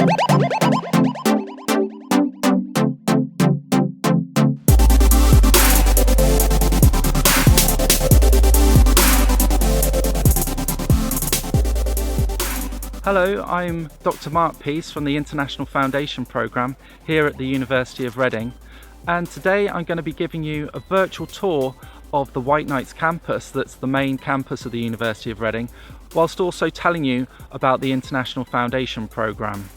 Hello, I'm Dr. Mark Peace from the International Foundation Programme here at the University of Reading, and today I'm going to be giving you a virtual tour of the Whiteknights Campus, that's the main campus of the University of Reading, whilst also telling you about the International Foundation Programme.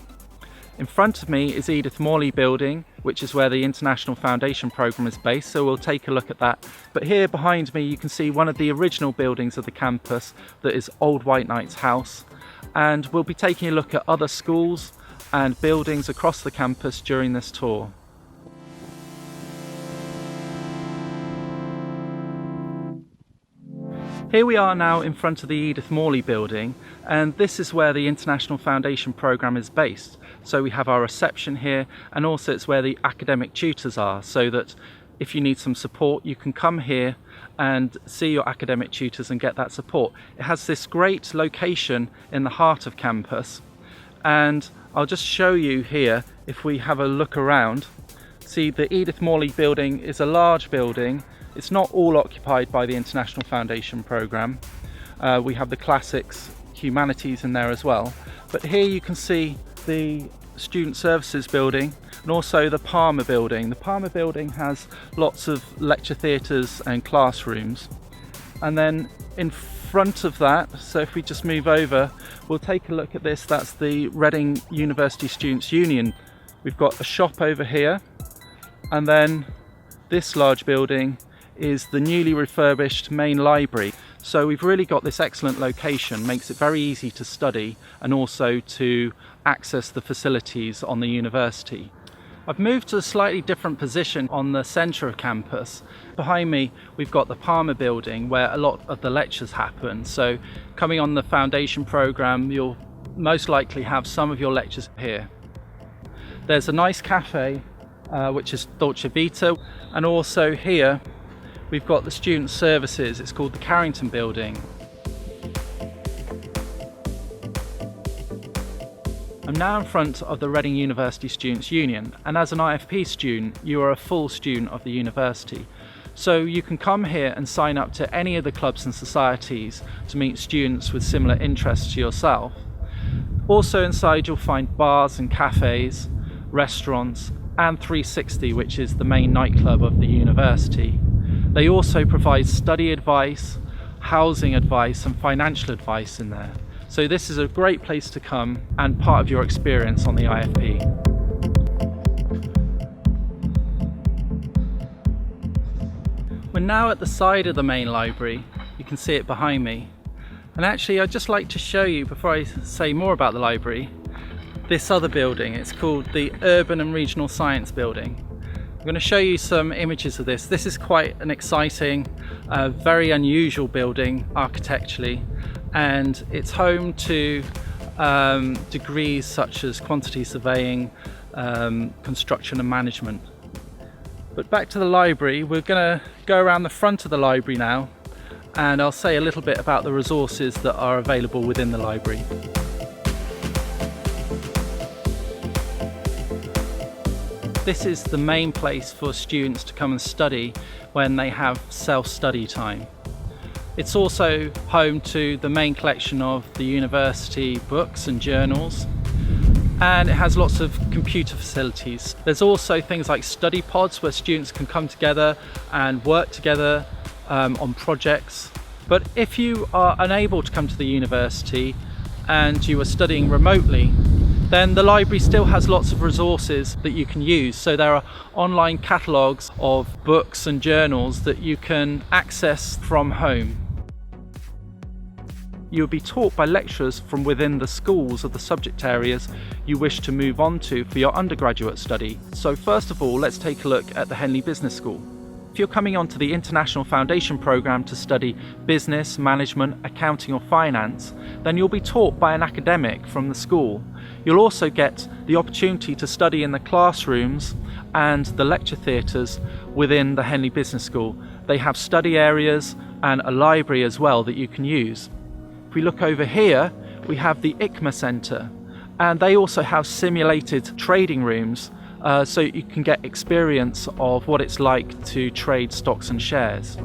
In front of me is Edith Morley Building, which is where the International Foundation Programme is based, so we'll take a look at that. But here behind me you can see one of the original buildings of the campus, that is Old Whiteknights House. And we'll be taking a look at other schools and buildings across the campus during this tour. Here we are now in front of the Edith Morley Building, and this is where the International Foundation Programme is based. So we have our reception here, and also it's where the academic tutors are, so that if you need some support you can come here and see your academic tutors and get that support. It has this great location in the heart of campus, and I'll just show you here, if we have a look around. See, the Edith Morley Building is a large building. It's not all occupied by the International Foundation Programme. We have the classics, humanities in there as well. But here you can see the Student Services Building and also the Palmer Building. The Palmer Building has lots of lecture theatres and classrooms. And then in front of that, so if we just move over, we'll take a look at this. That's the Reading University Students' Union. We've got a shop over here, and then this large building is the newly refurbished main library. So we've really got this excellent location, makes it very easy to study and also to access the facilities on the university. I've moved to a slightly different position on the centre of campus. Behind me we've got the Palmer Building, where a lot of the lectures happen. So coming on the foundation programme, you'll most likely have some of your lectures here. There's a nice cafe which is Dolce Vita, and also here we've got the Student Services. It's called the Carrington Building. I'm now in front of the Reading University Students' Union, and as an IFP student you are a full student of the university. So you can come here and sign up to any of the clubs and societies to meet students with similar interests to yourself. Also inside you'll find bars and cafes, restaurants, and 360, which is the main nightclub of the university. They also provide study advice, housing advice and financial advice in there. So this is a great place to come and part of your experience on the IFP. We're now at the side of the main library. You can see it behind me. And actually I'd just like to show you, before I say more about the library, this other building. It's called the Urban and Regional Science Building. I'm going to show you some images of this. This is quite an exciting, very unusual building architecturally, and it's home to degrees such as quantity surveying, construction and management. But back to the library, we're going to go around the front of the library now, and I'll say a little bit about the resources that are available within the library. This is the main place for students to come and study when they have self-study time. It's also home to the main collection of the university books and journals, and it has lots of computer facilities. There's also things like study pods where students can come together and work together on projects. But if you are unable to come to the university and you are studying remotely, then the library still has lots of resources that you can use. So there are online catalogues of books and journals that you can access from home. You'll be taught by lecturers from within the schools of the subject areas you wish to move on to for your undergraduate study. So first of all, let's take a look at the Henley Business School. If you're coming onto the International Foundation Programme to study business, management, accounting or finance, then you'll be taught by an academic from the school. You'll also get the opportunity to study in the classrooms and the lecture theatres within the Henley Business School. They have study areas and a library as well that you can use. If we look over here, we have the ICMA Centre, And they also have simulated trading rooms, so you can get experience of what it's like to trade stocks and shares.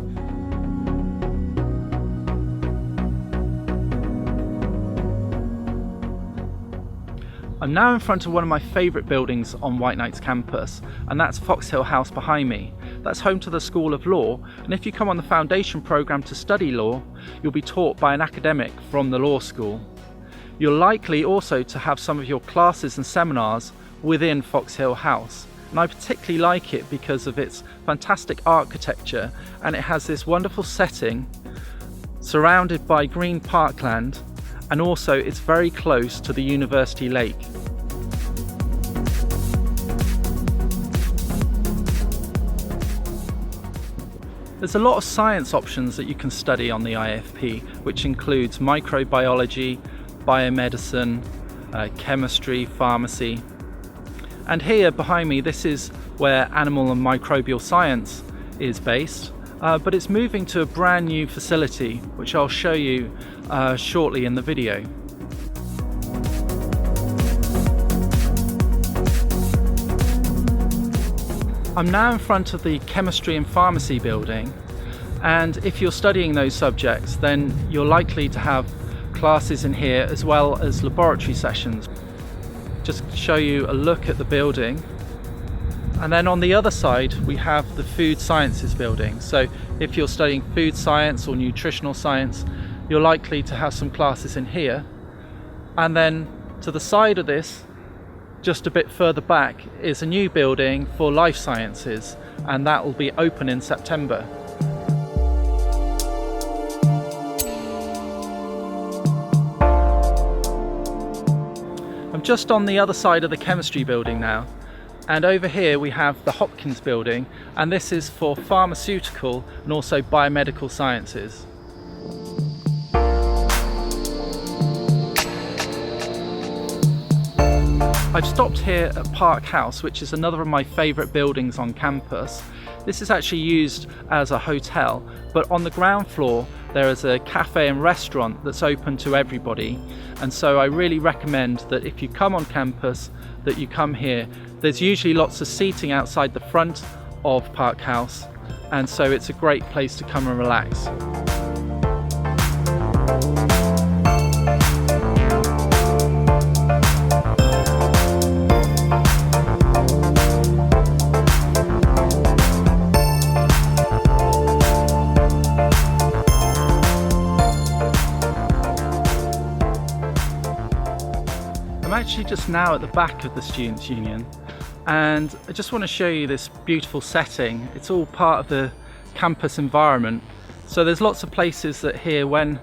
I'm now in front of one of my favourite buildings on Whiteknights Campus, and that's Foxhill House behind me. That's home to the School of Law, and if you come on the foundation programme to study law, you'll be taught by an academic from the law school. You're likely also to have some of your classes and seminars within Foxhill House, and I particularly like it because of its fantastic architecture, and it has this wonderful setting surrounded by green parkland, and also it's very close to the University Lake. There's a lot of science options that you can study on the IFP, which includes microbiology, biomedicine, chemistry, pharmacy. And here behind me, this is where animal and microbial science is based, but it's moving to a brand new facility, which I'll show you shortly in the video. I'm now in front of the chemistry and pharmacy building, and if you're studying those subjects, then you're likely to have classes in here as well as laboratory sessions. Just show you a look at the building. And then on the other side we have the food sciences building. So if you're studying food science or nutritional science, you're likely to have some classes in here. And then to the side of this, just a bit further back, is a new building for life sciences, and that will be open in September. I'm just on the other side of the chemistry building now, and over here we have the Hopkins building, and this is for pharmaceutical and also biomedical sciences. I've stopped here at Park House, which is another of my favourite buildings on campus. This is actually used as a hotel, but on the ground floor there is a cafe and restaurant that's open to everybody, and so I really recommend that if you come on campus that you come here. There's usually lots of seating outside the front of Park House, and so it's a great place to come and relax. I'm actually just now at the back of the Students' Union, and I just want to show you this beautiful setting. It's all part of the campus environment. So there's lots of places that here, when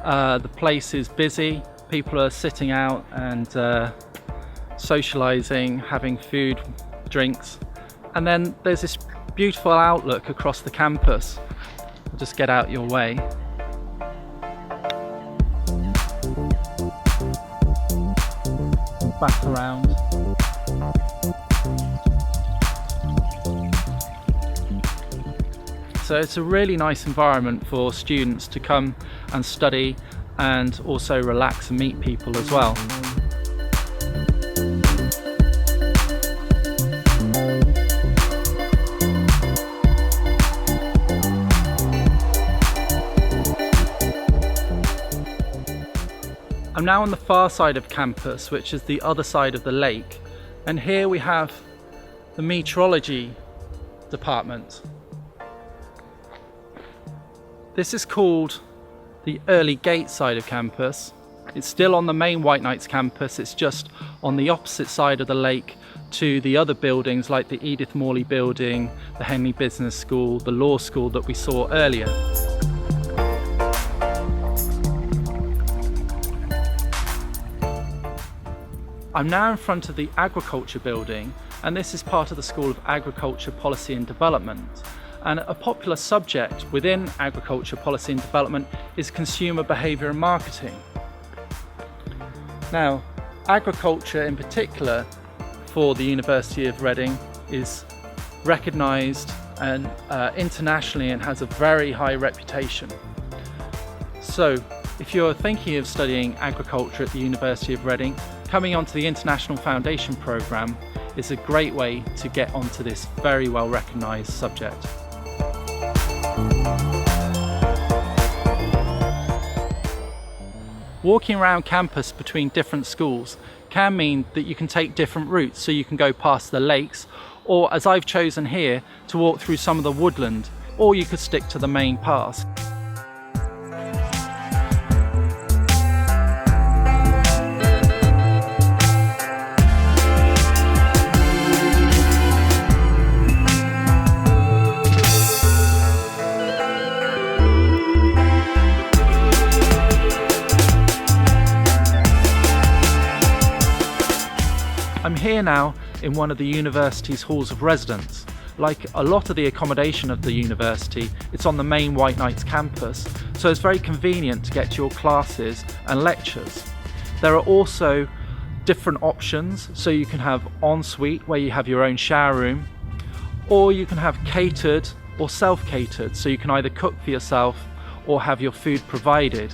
the place is busy, people are sitting out and socialising, having food, drinks. And then there's this beautiful outlook across the campus. I'll just get out your way. Back around. So it's a really nice environment for students to come and study and also relax and meet people as well. I'm now on the far side of campus, which is the other side of the lake, and here we have the Metrology department. This is called the early gate side of campus. It's still on the main Whiteknights campus, it's just on the opposite side of the lake to the other buildings like the Edith Morley building, the Henley Business School, the law school that we saw earlier. I'm now in front of the Agriculture building, and this is part of the School of Agriculture Policy and Development. And a popular subject within Agriculture Policy and Development is consumer behaviour and marketing. Now, agriculture in particular for the University of Reading is recognised and internationally and has a very high reputation. So If you're thinking of studying agriculture at the University of Reading, coming onto the International Foundation programme is a great way to get onto this very well recognised subject. Walking around campus between different schools can mean that you can take different routes, so you can go past the lakes, or as I've chosen here, to walk through some of the woodland, or you could stick to the main paths. I'm here now in one of the university's halls of residence. Like a lot of the accommodation of the university, it's on the main Whiteknights campus, so it's very convenient to get to your classes and lectures. There are also different options, so you can have ensuite where you have your own shower room, or you can have catered or self-catered, so you can either cook for yourself or have your food provided.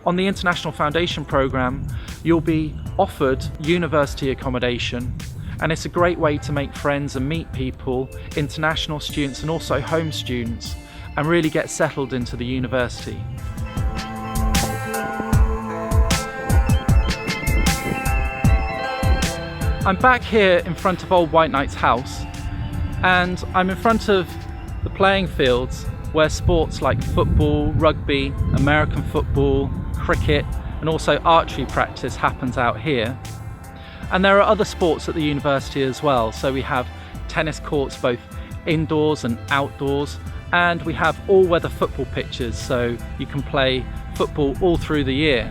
On the International Foundation programme, you'll be offered university accommodation, and it's a great way to make friends and meet people, international students and also home students, and really get settled into the university. I'm back here in front of Old Whiteknights House, and I'm in front of the playing fields where sports like football, rugby, American football, cricket and also archery practice happens out here. And there are other sports at the university as well, so we have tennis courts both indoors and outdoors, and we have all-weather football pitches, so you can play football all through the year.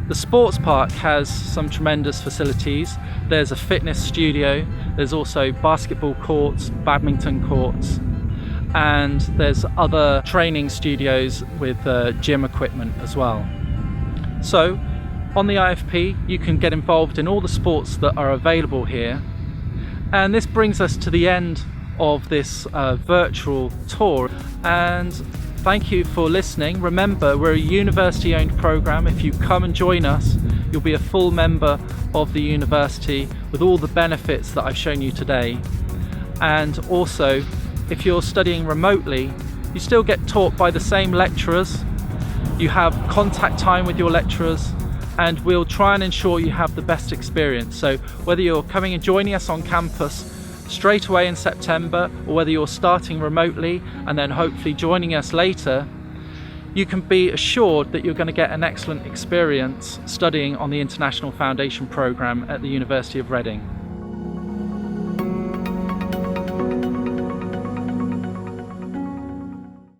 The sports park has some tremendous facilities. There's a fitness studio, there's also basketball courts, badminton courts, and there's other training studios with gym equipment as well. So on the IFP you can get involved in all the sports that are available here, and this brings us to the end of this virtual tour, and thank you for listening. Remember, we're a university owned programme. If you come and join us, you'll be a full member of the university with all the benefits that I've shown you today. And also, if you're studying remotely, you still get taught by the same lecturers. You have contact time with your lecturers, and we'll try and ensure you have the best experience. So whether you're coming and joining us on campus straight away in September, or whether you're starting remotely and then hopefully joining us later, you can be assured that you're going to get an excellent experience studying on the International Foundation programme at the University of Reading.